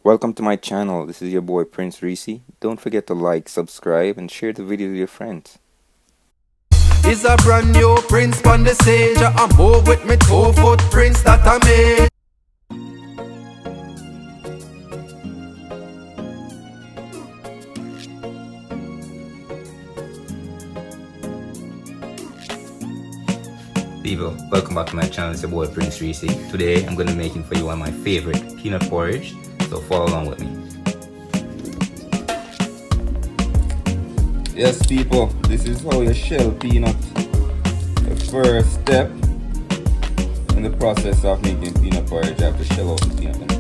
Welcome to my channel. This is your boy Princerecy. Don't forget to like, subscribe, and share the video with your friends. Is a brand new prince on the stage. I move with me 2-foot prince that I made. People, welcome back to my channel. It's your boy Princerecy. Today I'm going to be making for you one of my favorite peanut porridge. So follow along with me. Yes people, this is how you shell peanut. The first step in the process of making peanut porridge, you have to shell out the peanut.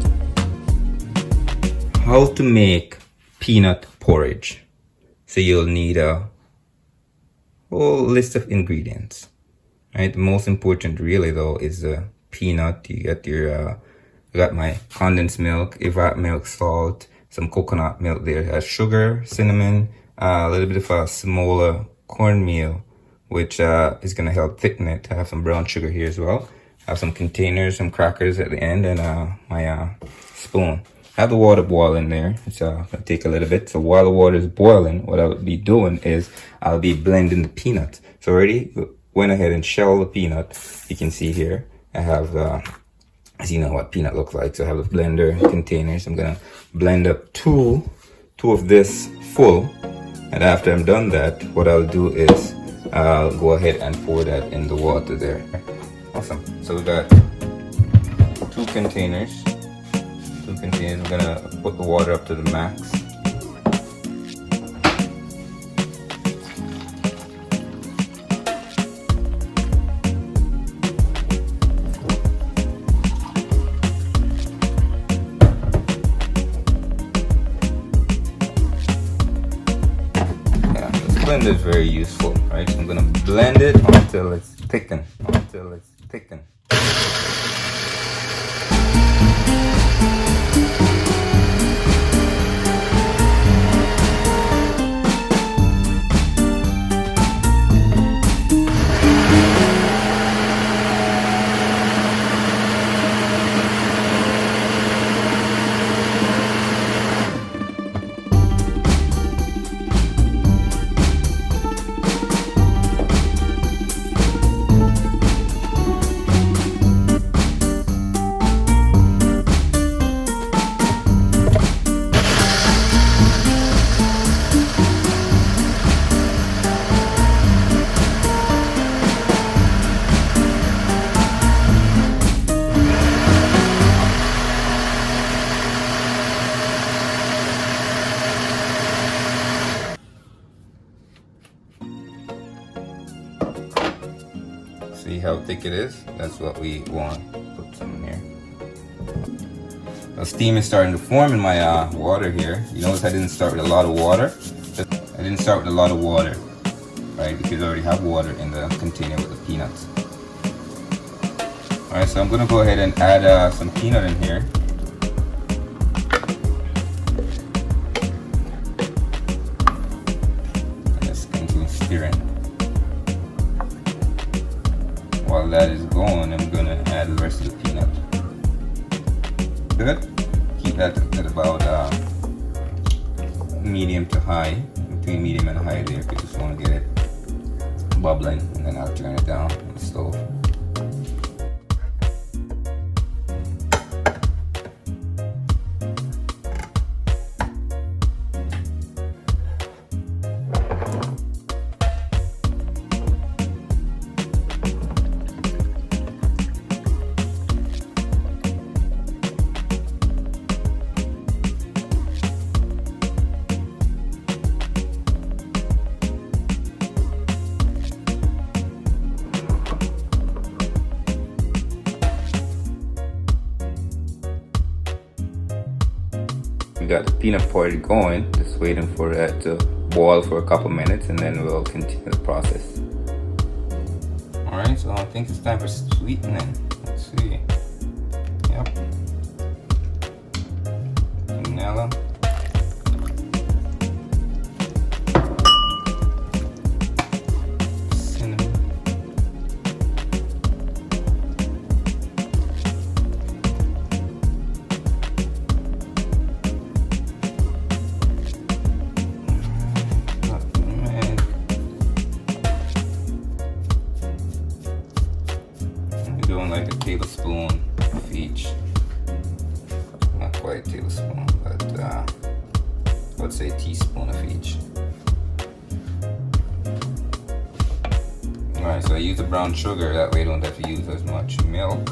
How to make peanut porridge. So you'll need a whole list of ingredients. Right, the most important really though is the peanut. You get your I got my condensed milk, evaporated milk, salt, some coconut milk there. Has sugar, cinnamon, a little bit of a smaller cornmeal, which is gonna help thicken it. I have some brown sugar here as well. I have some containers, some crackers at the end, and my spoon. I have the water boiling there. It's gonna take a little bit. So while the water is boiling, what I'll be doing is I'll be blending the peanut. So already went ahead and shell the peanut. You can see here I have as you know what peanut looks like. So I have a blender containers. I'm gonna blend up two of this full, and after I'm done that, what I'll do is I'll go ahead and pour that in the water there. Awesome. So we got two containers. I'm gonna put the water up to the max. Blend is very useful, right? I'm gonna blend it until it's thickened. See how thick it is? That's what we want. Put some in here. The steam is starting to form in my water here. You notice I didn't start with a lot of water. Right? Because I already have water in the container with the peanuts. Alright, so I'm gonna go ahead and add some peanut in here. Just continue stirring. While that is going, I'm gonna add the rest of the peanut. Good. Keep that at about medium to high, between medium and high there. We just want to get it bubbling, and then I'll turn it down on the stove. We got the peanut porridge going, just waiting for that to boil for a couple minutes, and then we'll continue the process. Alright, so I think it's time for sweetening. Let's see. Yep. Vanilla. Cinnamon. quite tablespoon, but I would say teaspoon of each. Alright, so I use the brown sugar, that way I don't have to use as much milk.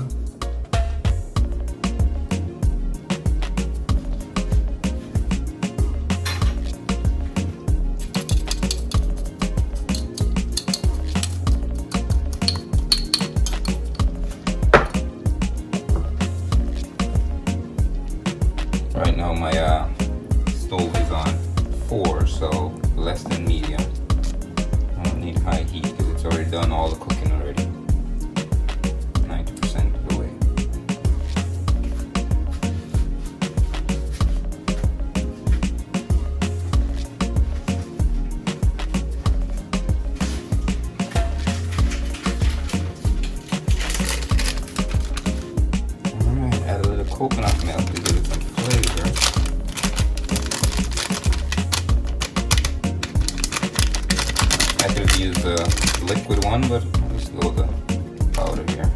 Right now my stove is on 4, so less than medium. I don't need high heat because it's already done all the cooking already. 90% of the way. Alright, add a little coconut milk to give it some flavor. I could have used a liquid one, but I'll just go with the powder here.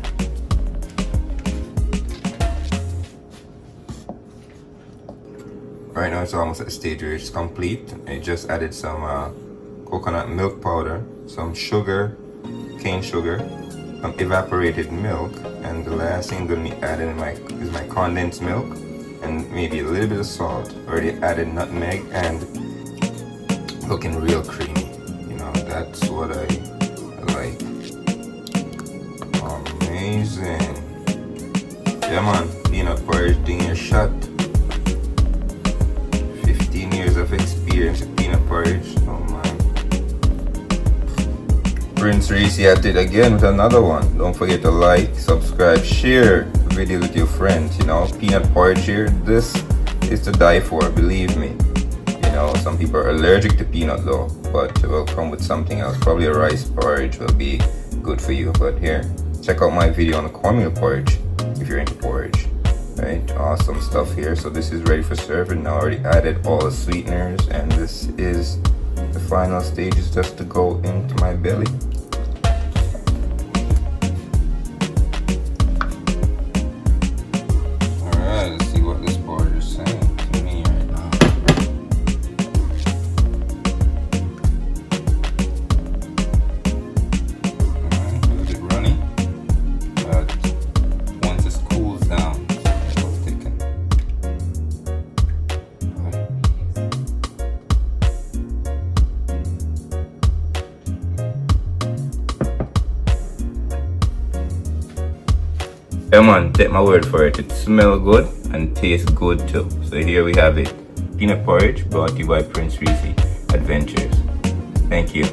Right now it's almost at the stage where it's complete. I just added some coconut milk powder, some sugar, cane sugar, some evaporated milk, and the last thing I'm going to be adding is my condensed milk and maybe a little bit of salt. Already added nutmeg and looking real creamy. That's what I like. Amazing. Yeah man, peanut porridge thing is shot. 15 years of experience with peanut porridge. Oh man. Princerecy at it again with another one. Don't forget to like, subscribe, share the video with your friends. Peanut porridge here, this is to die for, believe me. Some people are allergic to peanut though, but it will come with something else. Probably a rice porridge will be good for you. But here, check out my video on the cornmeal porridge if you're into porridge. Right, awesome stuff here. So this is ready for serving. Now I already added all the sweeteners, and this is the final stages just to go into my belly. Alright, let's see what this porridge is saying to me right now. Yeah man, take my word for it. It smells good and tastes good too. So here we have it. Peanut porridge brought to you by Princerecy Adventures. Thank you.